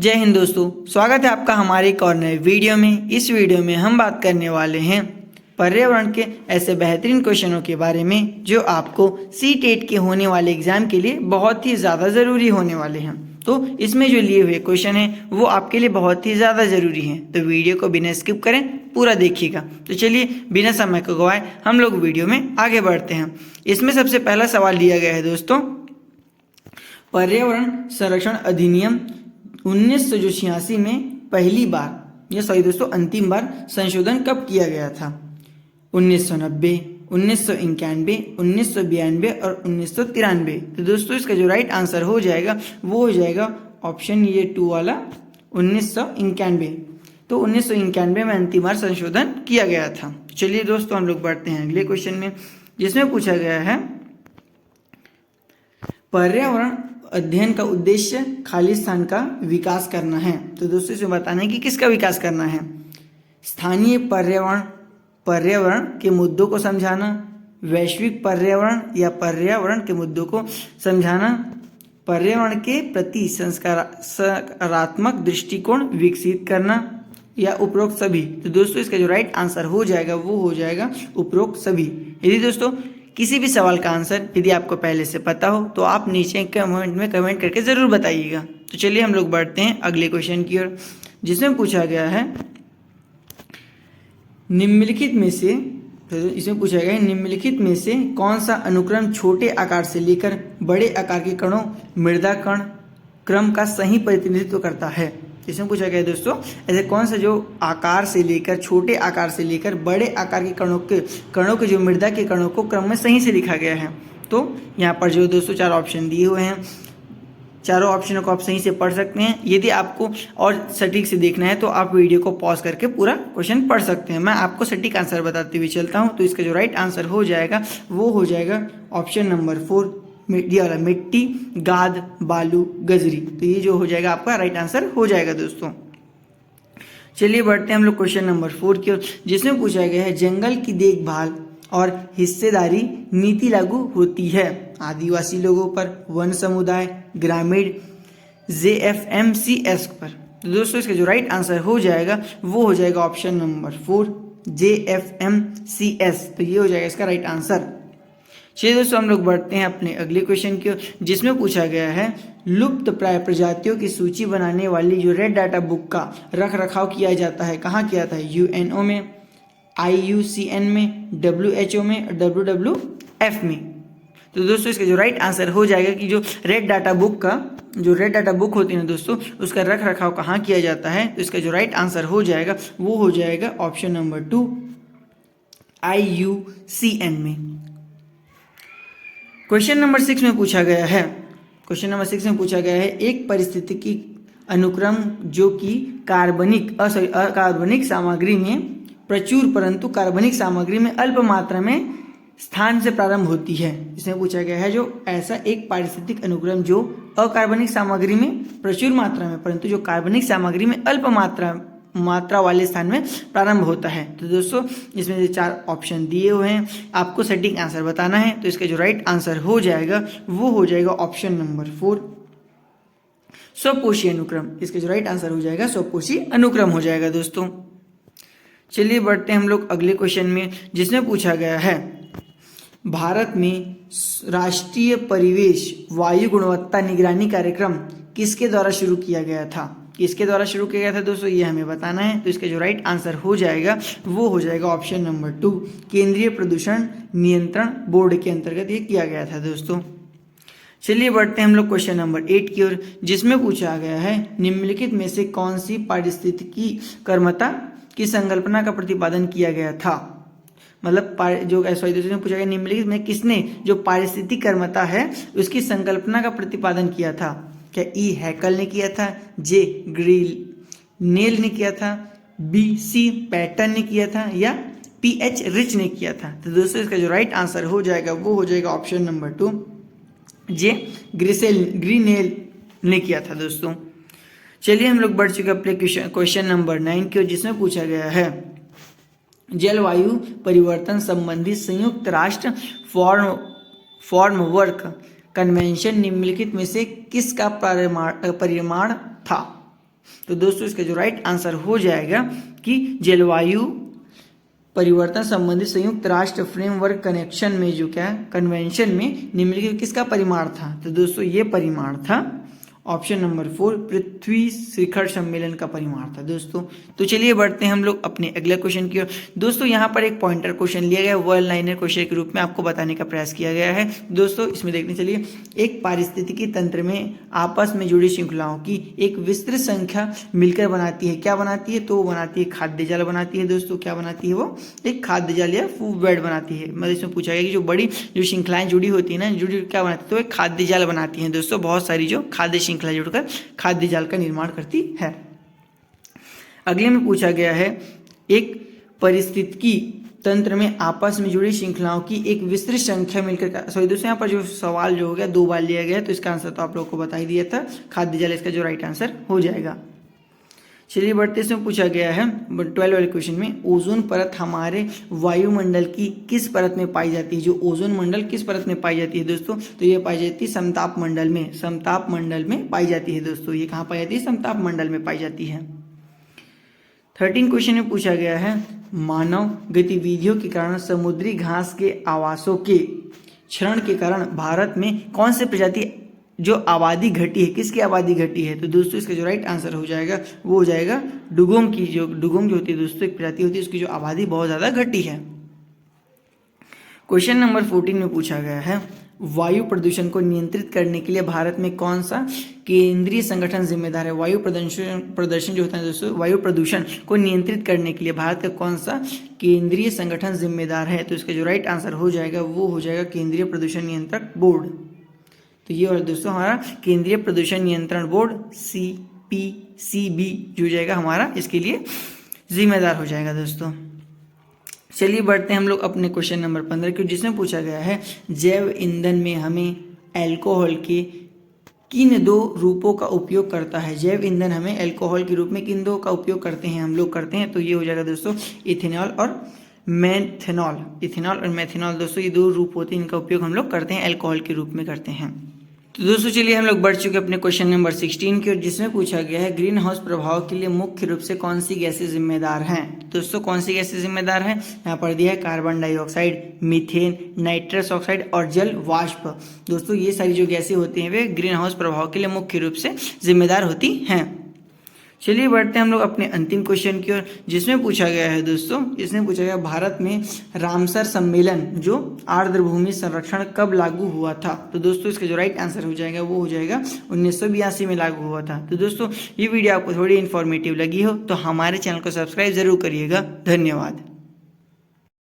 जय हिंद दोस्तों, स्वागत है आपका हमारे एक और नए वीडियो में। इस वीडियो में हम बात करने वाले हैं पर्यावरण के ऐसे बेहतरीन क्वेश्चनों के बारे में जो आपको सी-टेट के होने वाले एग्जाम के लिए बहुत ही ज़्यादा ज़रूरी होने वाले हैं। तो इसमें जो लिए हुए क्वेश्चन हैं वो आपके लिए बहुत ही ज़्यादा ज़रूरी हैं, तो वीडियो को बिना स्किप करें पूरा देखिएगा। तो चलिए बिना समय को गवाए हम लोग वीडियो में आगे बढ़ते हैं। इसमें सबसे पहला सवाल दिया गया है दोस्तों, पर्यावरण संरक्षण अधिनियम 1986 में पहली बार या सॉरी दोस्तों अंतिम बार संशोधन कब किया गया था? 1990, 1991, 1992 और 1993। तो दोस्तों इसका जो राइट आंसर हो जाएगा वो हो जाएगा ऑप्शन ये 2 वाला 1991। तो 1991 में अंतिम बार संशोधन किया गया था। चलिए दोस्तों हम लोग बढ़ते हैं अगले क्वेश्चन में, जिसमें पूछा गया है पर्यावरण अध्ययन का उद्देश्य खालिस्तान का विकास करना है। तो दोस्तों इसमें बताना है कि किसका विकास करना है। स्थानीय पर्यावरण के मुद्दों को समझाना, वैश्विक पर्यावरण या पर्यावरण के मुद्दों को समझाना, पर्यावरण के प्रति सकारात्मक दृष्टिकोण विकसित करना या उपरोक्त सभी। तो दोस्तों इसका जो राइट आंसर हो जाएगा वो हो जाएगा उपरोक्त सभी। यदि दोस्तों किसी भी सवाल का आंसर यदि आपको पहले से पता हो तो आप नीचे कमेंट में कमेंट करके ज़रूर बताइएगा। तो चलिए हम लोग बढ़ते हैं अगले क्वेश्चन की ओर, जिसमें पूछा गया है निम्नलिखित में से कौन सा अनुक्रम छोटे आकार से लेकर बड़े आकार के कणों मृदा कण क्रम का सही प्रतिनिधित्व करता है। इसमें पूछा गया है दोस्तों ऐसे कौन सा जो आकार से लेकर छोटे आकार से लेकर बड़े आकार के कणों के जो मृदा के कणों को क्रम में सही से लिखा गया है। तो यहाँ पर जो दोस्तों 4 ऑप्शन दिए हुए हैं, चारों ऑप्शनों को आप सही से पढ़ सकते हैं। यदि आपको और सटीक से देखना है तो आप वीडियो को पॉज करके पूरा क्वेश्चन पढ़ सकते हैं। मैं आपको सटीक आंसर बताते हुए चलता हूँ। तो इसका जो राइट आंसर हो जाएगा वो हो जाएगा ऑप्शन नंबर 4 वाला मिट्टी, गाद, बालू, गजरी। तो ये जो हो जाएगा आपका राइट आंसर हो जाएगा दोस्तों। चलिए बढ़ते हैं हम लोग क्वेश्चन नंबर 4 की ओर, जिसमें पूछा गया है जंगल की देखभाल और हिस्सेदारी नीति लागू होती है आदिवासी लोगों पर, वन समुदाय, ग्रामीण, JFMCS पर। तो दोस्तों इसका जो राइट आंसर हो जाएगा वो हो जाएगा ऑप्शन नंबर 4 JFMCS। तो ये हो जाएगा इसका राइट आंसर। चलिए दोस्तों हम लोग बढ़ते हैं अपने अगले क्वेश्चन की ओर, जिसमें पूछा गया है लुप्त प्राय प्रजातियों की सूची बनाने वाली जो रेड डाटा बुक का रख रखाव किया जाता है कहाँ किया था? UNO में, IUCN में, WHO में, WWF में। तो दोस्तों इसका जो राइट आंसर हो जाएगा कि जो रेड डाटा बुक होती है ना दोस्तों उसका रख रखाव कहाँ किया जाता है। तो इसका जो राइट आंसर हो जाएगा वो हो जाएगा ऑप्शन नंबर 2 IUCN में। क्वेश्चन नंबर 6 में पूछा गया है एक पारिस्थितिकी अनुक्रम जो कि अकार्बनिक सामग्री में प्रचुर परंतु कार्बनिक सामग्री में अल्प मात्रा में स्थान से प्रारंभ होती है। इसमें पूछा गया है जो ऐसा एक पारिस्थितिक अनुक्रम जो अकार्बनिक सामग्री में प्रचुर मात्रा में परंतु जो कार्बनिक सामग्री में अल्प मात्रा वाले स्थान में प्रारंभ होता है। तो दोस्तों इसमें से 4 ऑप्शन दिए हुए हैं, आपको सटीक आंसर बताना है। तो इसका जो राइट आंसर हो जाएगा वो हो जाएगा ऑप्शन नंबर 4 स्वपोषी अनुक्रम। इसका जो राइट आंसर हो जाएगा स्वपोषी अनुक्रम हो जाएगा दोस्तों। चलिए बढ़ते हैं हम लोग अगले क्वेश्चन में, जिसमें पूछा गया है भारत में राष्ट्रीय परिवेश वायु गुणवत्ता निगरानी कार्यक्रम किसके द्वारा शुरू किया गया था? दोस्तों ये हमें बताना है। तो इसका जो राइट आंसर हो जाएगा वो हो जाएगा ऑप्शन नंबर 2 केंद्रीय प्रदूषण नियंत्रण बोर्ड के अंतर्गत ये किया गया था दोस्तों। चलिए बढ़ते हैं हम लोग क्वेश्चन नंबर 8 की ओर, जिसमें पूछा गया है निम्नलिखित में से कौन सी पारिस्थितिकी कर्मता की संकल्पना का प्रतिपादन किया गया था। मतलब दोस्तों पूछा गया निम्नलिखित में किसने जो पारिस्थितिक कर्मता है उसकी संकल्पना का प्रतिपादन किया था? क्या E हैकल ने किया था, J ग्रीनेल ने किया था, BC पैटर्न ने किया था या PH रिच ने किया था? तो दोस्तों इसका जो राइट आंसर हो जाएगा वो हो जाएगा ऑप्शन नंबर 2 J ग्रीनेल ने किया था दोस्तों। चलिए हम लोग बढ़ चुके अपने क्वेश्चन नंबर 9 की ओर, जिसमें पूछा गया है जलवायु परिवर्तन संबंधी संयुक्त राष्ट्र फॉर्म वर्क कन्वेंशन निम्नलिखित में से किसका परिमाण था? तो दोस्तों इसका जो राइट आंसर हो जाएगा कि जलवायु परिवर्तन संबंधित संयुक्त राष्ट्र फ्रेमवर्क कनेक्शन में जो क्या कन्वेंशन में निम्नलिखित किसका परिमाण था। तो दोस्तों ये परिमाण था ऑप्शन नंबर 4 पृथ्वी शिखर सम्मेलन का परिमाण था दोस्तों। तो चलिए बढ़ते हैं हम लोग अपने अगले क्वेश्चन की ओर। दोस्तों यहाँ पर एक पॉइंटर क्वेश्चन लिया गया, वन लाइनर क्वेश्चन के रूप में आपको बताने का प्रयास किया गया है। दोस्तों इसमें देखने चलिए, एक पारिस्थितिकी तंत्र में आपस में जुड़ी श्रृंखलाओं की एक विस्तृत संख्या मिलकर बनाती है, क्या बनाती है, तो वो बनाती है खाद्य जाल बनाती है दोस्तों। क्या बनाती है वो, एक खाद्य जाल या फूड वेब बनाती है। मतलब इसमें पूछा गया कि जो बड़ी जो श्रृंखलाएं जुड़ी होती है ना, जुड़ी क्या बनाती है, तो एक खाद्य जाल बनाती है दोस्तों। बहुत सारी जो खाद्य श्रृंखला जुड़कर खाद्य जाल का निर्माण करती है। अगले में पूछा गया है, एक पारिस्थितिकी तंत्र में आपस में जुड़ी श्रृंखलाओं की एक विस्तृत संख्या मिलकर, सॉरी दोस्तों यहाँ पर जो सवाल जो हो गया 2 बार लिया गया, तो इसका आंसर तो आप लोगों को बता ही दिया था, खाद्य जाल इसका जो राइट आंसर हो जाएगा। चलिए बढ़ते इसमें पूछा गया है 12 वाले क्वेश्चन में, ओजोन परत हमारे वायुमंडल की किस परत में पाई जाती है। जो ओजोन मंडल किस परत में पाई जाती है दोस्तों, तो ये पाई जाती है समताप मंडल में, समताप मंडल में पाई जाती है दोस्तों। ये कहाँ पाई जाती है, समताप मंडल में पाई जाती है। 13 क्वेश्चन में पूछा गया है, मानव गतिविधियों के कारण समुद्री घास के आवासों के क्षरण के कारण भारत में कौन से प्रजाति जो आबादी घटी है, किसकी आबादी घटी है। तो दोस्तों इसका जो राइट आंसर हो जाएगा वो हो जाएगा डुगोंग की। जो डुगोंग जो होती है दोस्तों एक प्रजाति होती है, उसकी जो आबादी बहुत ज़्यादा घटी है। क्वेश्चन नंबर 14 में पूछा गया है, वायु प्रदूषण को नियंत्रित करने के लिए भारत में कौन सा केंद्रीय संगठन जिम्मेदार है। वायु प्रदूषण जो होता है दोस्तों, वायु प्रदूषण को नियंत्रित करने के लिए भारत का कौन सा केंद्रीय संगठन जिम्मेदार है। तो इसका जो राइट आंसर हो जाएगा वो हो जाएगा केंद्रीय प्रदूषण नियंत्रक बोर्ड। तो ये और दोस्तों हमारा केंद्रीय प्रदूषण नियंत्रण बोर्ड CPCB जो जाएगा हमारा इसके लिए जिम्मेदार हो जाएगा दोस्तों। चलिए बढ़ते हैं हम लोग अपने क्वेश्चन नंबर 15 की, जिसमें पूछा गया है, जैव ईंधन में हमें एल्कोहल के किन 2 रूपों का उपयोग करता है। जैव ईंधन हमें एल्कोहल के रूप में किन 2 का उपयोग करते हैं, हम लोग करते हैं। तो ये हो जाएगा दोस्तों इथेनॉल और मेथेनॉल। इथेनॉल और मेथेनॉल दोस्तों ये 2 रूप होते हैं, इनका उपयोग हम लोग करते हैं, एल्कोहल के रूप में करते हैं। तो दोस्तों चलिए हम लोग बढ़ चुके अपने क्वेश्चन नंबर 16 की ओर, जिसमें पूछा गया है, ग्रीन हाउस प्रभाव के लिए मुख्य रूप से कौन सी गैसें जिम्मेदार हैं। दोस्तों कौन सी गैसें जिम्मेदार हैं, यहाँ पर दिया है carbon dioxide, methane, nitrous oxide और जल वाष्प। दोस्तों ये सारी जो गैसें होती हैं वे ग्रीन हाउस प्रभाव के लिए मुख्य रूप से जिम्मेदार होती हैं। चलिए बढ़ते हैं हम लोग अपने अंतिम क्वेश्चन की ओर, जिसमें पूछा गया है दोस्तों, इसमें पूछा गया भारत में रामसर सम्मेलन जो आर्द्र भूमि संरक्षण कब लागू हुआ था। तो दोस्तों इसका जो राइट आंसर हो जाएगा वो हो जाएगा 1982 में लागू हुआ था। तो दोस्तों ये वीडियो आपको थोड़ी इन्फॉर्मेटिव लगी हो तो हमारे चैनल को सब्सक्राइब जरूर करिएगा। धन्यवाद।